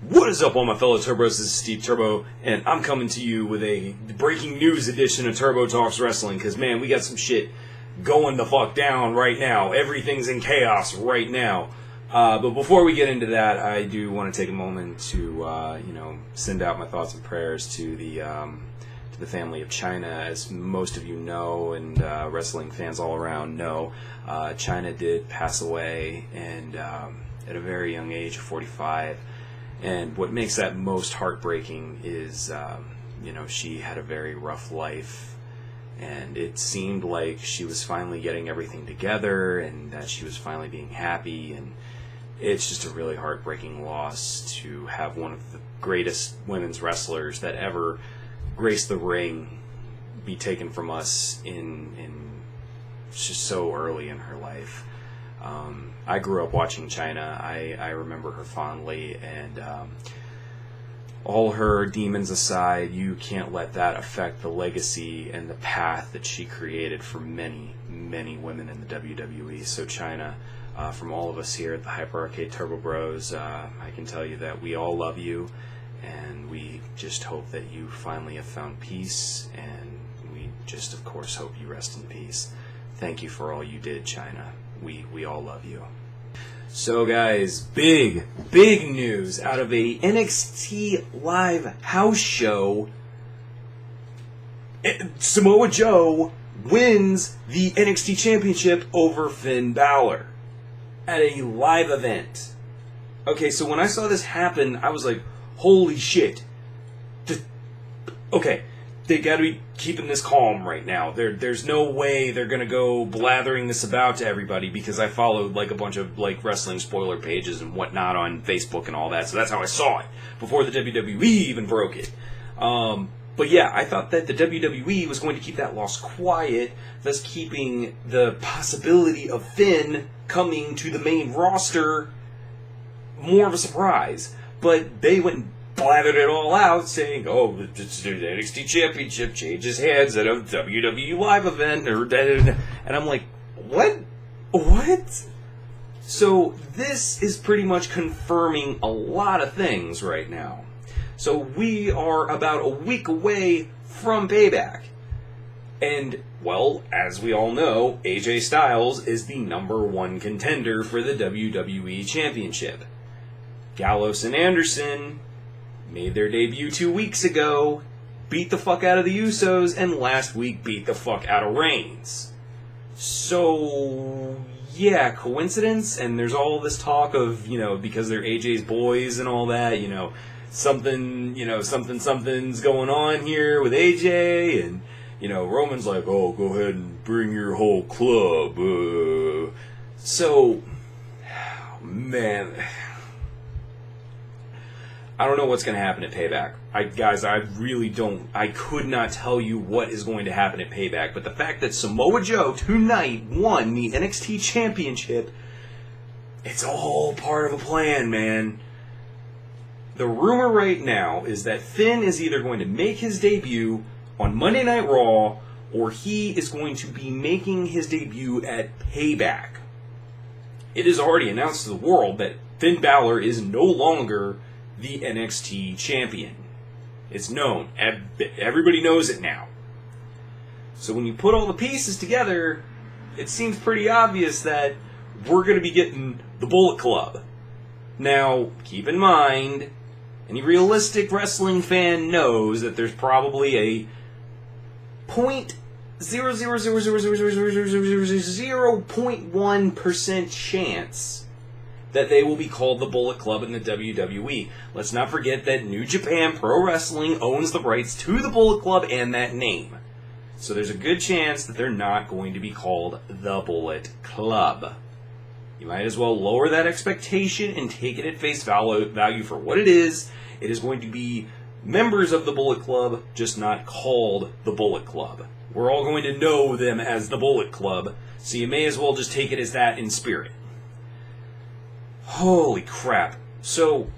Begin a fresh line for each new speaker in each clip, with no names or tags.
What is up, all my fellow Turbos? This is Steve Turbo, and I'm coming to you with a breaking news edition of Turbo Talks Wrestling, because, man, we got some shit going the fuck down right now. Everything's in chaos right now. But before we get into that, I do want to take a moment to, send out my thoughts and prayers to the family of China. As most of you know, and wrestling fans all around know, China did pass away, and at a very young age of 45. And what makes that most heartbreaking is, she had a very rough life, and it seemed like she was finally getting everything together, and that she was finally being happy, and it's just a really heartbreaking loss to have one of the greatest women's wrestlers that ever graced the ring be taken from us in just so early in her life. I grew up watching China. I remember her fondly, and all her demons aside, you can't let that affect the legacy and the path that she created for many, many women in the WWE. So China, from all of us here at the Hyper Arcade Turbo Bros, I can tell you that we all love you, and we just hope that you finally have found peace, and we just, of course, hope you rest in peace. Thank you for all you did, China. We all love you. So, guys, big news out of a NXT Live house show. Samoa Joe wins the NXT Championship over Finn Balor at a live event. Okay, so when I saw this happen, I was like, holy shit. Okay, they gotta be keeping this calm right now. There's no way they're gonna go blathering this about to everybody, because I followed a bunch of wrestling spoiler pages and whatnot on Facebook and all that, so that's how I saw it before the WWE even broke it. But yeah, I thought that the WWE was going to keep that loss quiet, thus keeping the possibility of Finn coming to the main roster more of a surprise. But they went and blathered it all out, saying, "Oh, the NXT Championship changes hands at a WWE Live event," and I'm like, what? So this is pretty much confirming a lot of things right now. So we are about a week away from Payback, and, well, as we all know, AJ Styles is the #1 contender for the WWE Championship. Gallows and Anderson made their debut 2 weeks ago, beat the fuck out of the Usos, and last week beat the fuck out of Reigns. So, yeah, coincidence? And there's all this talk of, because they're AJ's boys and all that, something's going on here with AJ, and, Roman's like, "Oh, go ahead and bring your whole club." So, man, I don't know what's going to happen at Payback. I could not tell you what is going to happen at Payback, but the fact that Samoa Joe tonight won the NXT Championship, it's all part of a plan, man. The rumor right now is that Finn is either going to make his debut on Monday Night Raw, or he is going to be making his debut at Payback. It is already announced to the world that Finn Balor is no longer the NXT champion. It's known. Everybody knows it now. So when you put all the pieces together, it seems pretty obvious that we're going to be getting the Bullet Club. Now, keep in mind, any realistic wrestling fan knows that there's probably a 0.1% chance that they will be called the Bullet Club in the WWE. Let's not forget that New Japan Pro Wrestling owns the rights to the Bullet Club and that name. So there's a good chance that they're not going to be called the Bullet Club. You might as well lower that expectation and take it at face value for what it is. It is going to be members of the Bullet Club, just not called the Bullet Club. We're all going to know them as the Bullet Club, so you may as well just take it as that in spirit. Holy crap. So,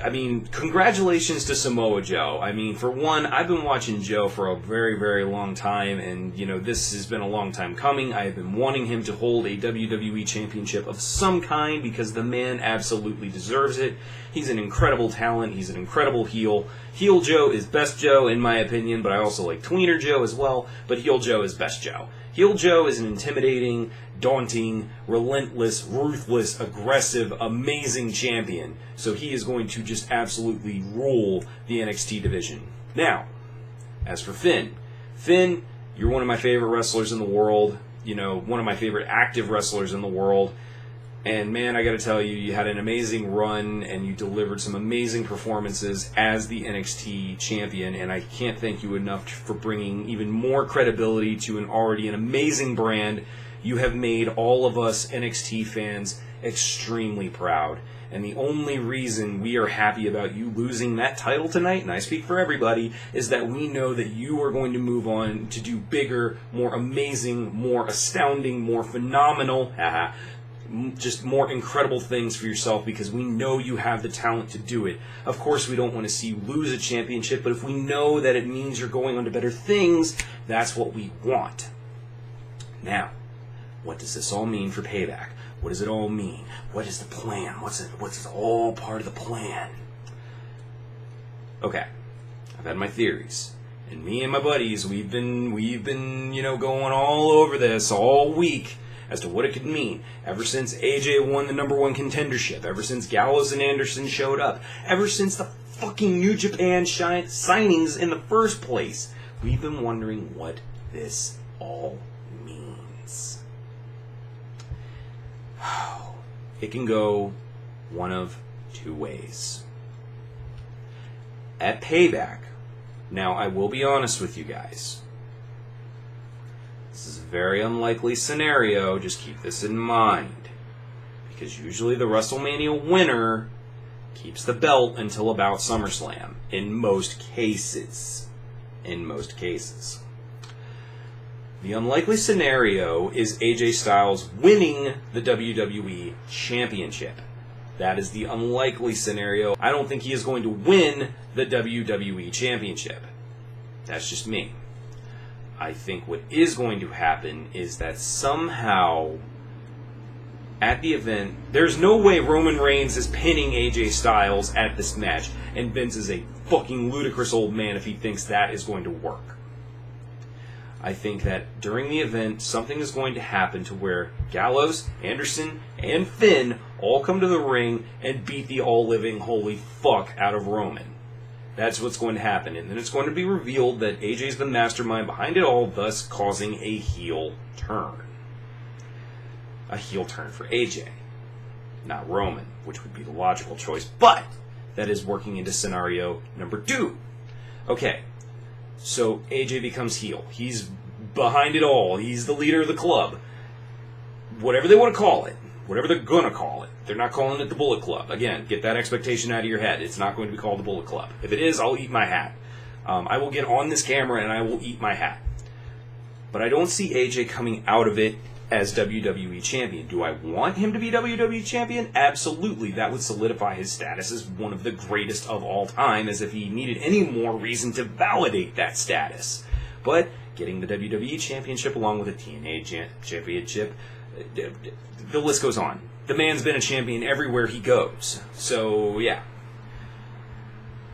I mean, congratulations to Samoa Joe. I mean, for one, I've been watching Joe for a very, very long time, and, you know, this has been a long time coming. I have been wanting him to hold a WWE Championship of some kind because the man absolutely deserves it. He's an incredible talent. He's an incredible heel. Heel Joe is best Joe, in my opinion, but I also like Tweener Joe as well, but heel Joe is best Joe. Heel Joe is an intimidating, daunting, relentless, ruthless, aggressive, amazing champion. So he is going to just absolutely rule the NXT division. Now, as for Finn, you're one of my favorite wrestlers in the world. You know, one of my favorite active wrestlers in the world. And man, I gotta tell you, you had an amazing run and you delivered some amazing performances as the NXT champion, and I can't thank you enough for bringing even more credibility to an amazing brand. You have made all of us NXT fans extremely proud, and the only reason we are happy about you losing that title tonight, and I speak for everybody, is that we know that you are going to move on to do bigger, more amazing, more astounding, more phenomenal, just more incredible things for yourself, because we know you have the talent to do it. Of course, we don't want to see you lose a championship, but if we know that it means you're going on to better things, that's what we want. Now, what does this all mean for Payback? What does it all mean? What is the plan? What's all part of the plan? Okay, I've had my theories, and me and my buddies, we've been going all over this all week as to what it could mean. Ever since AJ won the #1 contendership, ever since Gallows and Anderson showed up, ever since the fucking New Japan signings in the first place, we've been wondering what this all means. It can go one of two ways. At Payback, now I will be honest with you guys, this is a very unlikely scenario, just keep this in mind, because usually the WrestleMania winner keeps the belt until about SummerSlam, in most cases. The unlikely scenario is AJ Styles winning the WWE Championship. That is the unlikely scenario. I don't think he is going to win the WWE Championship. That's just me. I think what is going to happen is that somehow at the event, there's no way Roman Reigns is pinning AJ Styles at this match, and Vince is a fucking ludicrous old man if he thinks that is going to work. I think that during the event, something is going to happen to where Gallows, Anderson, and Finn all come to the ring and beat the all-living holy fuck out of Roman. That's what's going to happen, and then it's going to be revealed that AJ's the mastermind behind it all, thus causing a heel turn. A heel turn for AJ, not Roman, which would be the logical choice, but that is working into scenario number 2. Okay, so AJ becomes heel. He's behind it all. He's the leader of the club. Whatever they want to call it, whatever they're going to call it. They're not calling it the Bullet Club. Again, get that expectation out of your head. It's not going to be called the Bullet Club. If it is, I'll eat my hat. I will get on this camera and I will eat my hat. But I don't see AJ coming out of it as WWE Champion. Do I want him to be WWE Champion? Absolutely. That would solidify his status as one of the greatest of all time, as if he needed any more reason to validate that status. But getting the WWE Championship along with a TNA Championship, the list goes on. The man's been a champion everywhere he goes. So, yeah.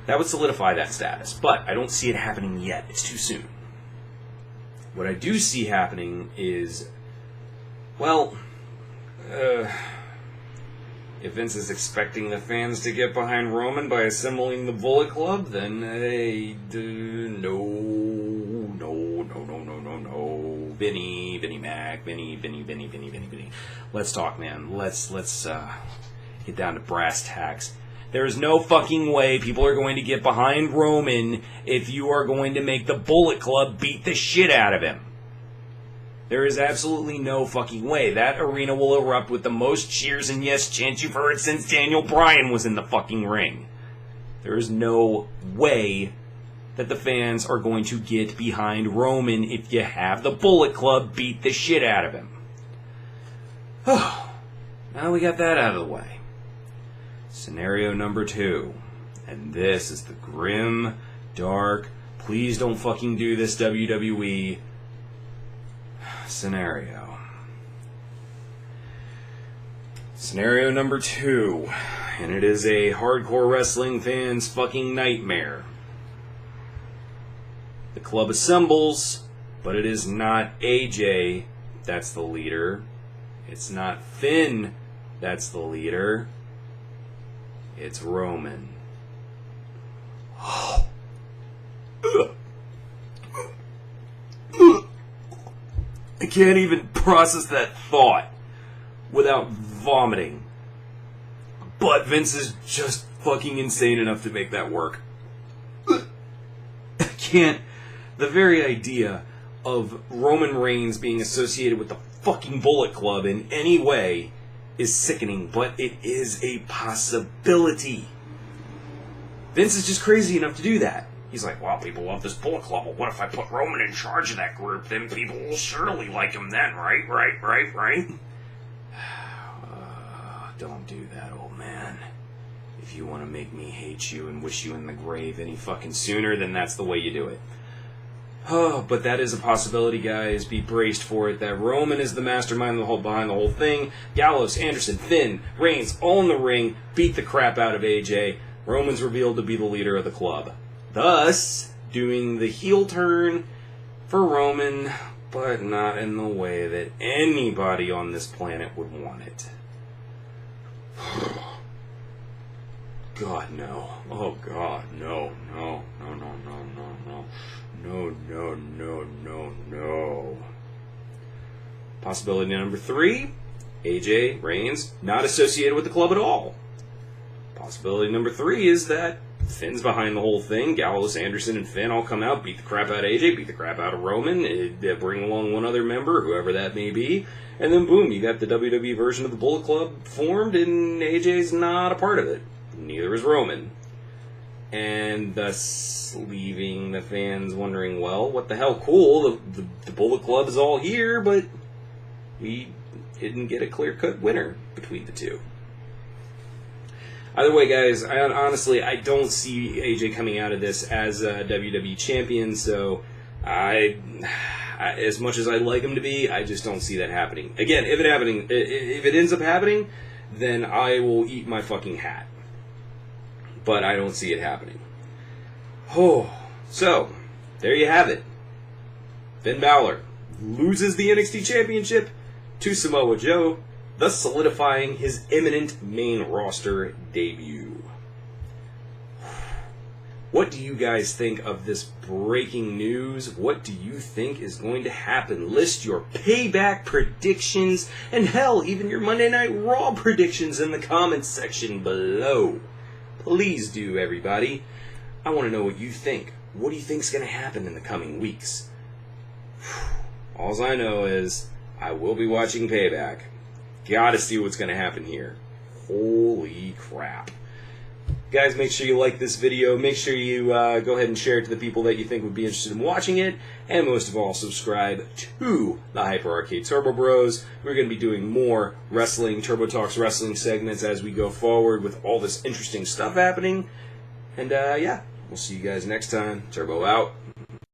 That would solidify that status. But I don't see it happening yet. It's too soon. What I do see happening is, well, if Vince is expecting the fans to get behind Roman by assembling the Bullet Club, then no. Vinny Mac. Let's talk, man. Let's get down to brass tacks. There is no fucking way people are going to get behind Roman if you are going to make the Bullet Club beat the shit out of him. There is absolutely no fucking way. That arena will erupt with the most cheers and yes chants you've heard since Daniel Bryan was in the fucking ring. There is no way that the fans are going to get behind Roman if you have the Bullet Club beat the shit out of him. Now we got that out of the way. Scenario number 2. And this is the grim, dark, please don't fucking do this, WWE scenario. Scenario number 2. And it is a hardcore wrestling fan's fucking nightmare. The club assembles, but it is not AJ that's the leader. It's not Finn that's the leader. It's Roman. I can't even process that thought without vomiting. But Vince is just fucking insane enough to make that work. I can't. The very idea of Roman Reigns being associated with the fucking Bullet Club in any way is sickening, but it is a possibility. Vince is just crazy enough to do that. He's like, well, people love this Bullet Club. Well, what if I put Roman in charge of that group? Then people will surely like him then, right? Don't do that, old man. If you want to make me hate you and wish you in the grave any fucking sooner, then that's the way you do it. Oh, but that is a possibility, guys. Be braced for it. That Roman is the mastermind behind the whole thing. Gallows, Anderson, Finn, Reigns, all in the ring, beat the crap out of AJ. Roman's revealed to be the leader of the club. Thus, doing the heel turn for Roman, but not in the way that anybody on this planet would want it. God, no. Oh, God, no. No. Possibility number 3, AJ, Reigns, not associated with the club at all. Possibility number 3 is that Finn's behind the whole thing. Gallows, Anderson, and Finn all come out, beat the crap out of AJ, beat the crap out of Roman, bring along one other member, whoever that may be, and then boom, you got the WWE version of the Bullet Club formed, and AJ's not a part of it. Neither is Roman. And thus leaving the fans wondering, well, what the hell, cool, the Bullet Club is all here, but we didn't get a clear-cut winner between the two. Either way, guys, honestly, I don't see AJ coming out of this as a WWE champion, so as much as I'd like him to be, I just don't see that happening. Again, if it ends up happening, then I will eat my fucking hat. But I don't see it happening. Oh, so, there you have it. Finn Balor loses the NXT Championship to Samoa Joe, thus solidifying his imminent main roster debut. What do you guys think of this breaking news? What do you think is going to happen? List your Payback predictions, and hell, even your Monday Night Raw predictions in the comments section below. Please do, everybody. I want to know what you think. What do you think is going to happen in the coming weeks? All I know is I will be watching Payback. Gotta see what's going to happen here. Holy crap. Guys, make sure you like this video. Make sure you go ahead and share it to the people that you think would be interested in watching it. And most of all, subscribe to the Hyper Arcade Turbo Bros. We're going to be doing more wrestling, Turbo Talks wrestling segments as we go forward with all this interesting stuff happening. And yeah, we'll see you guys next time. Turbo out.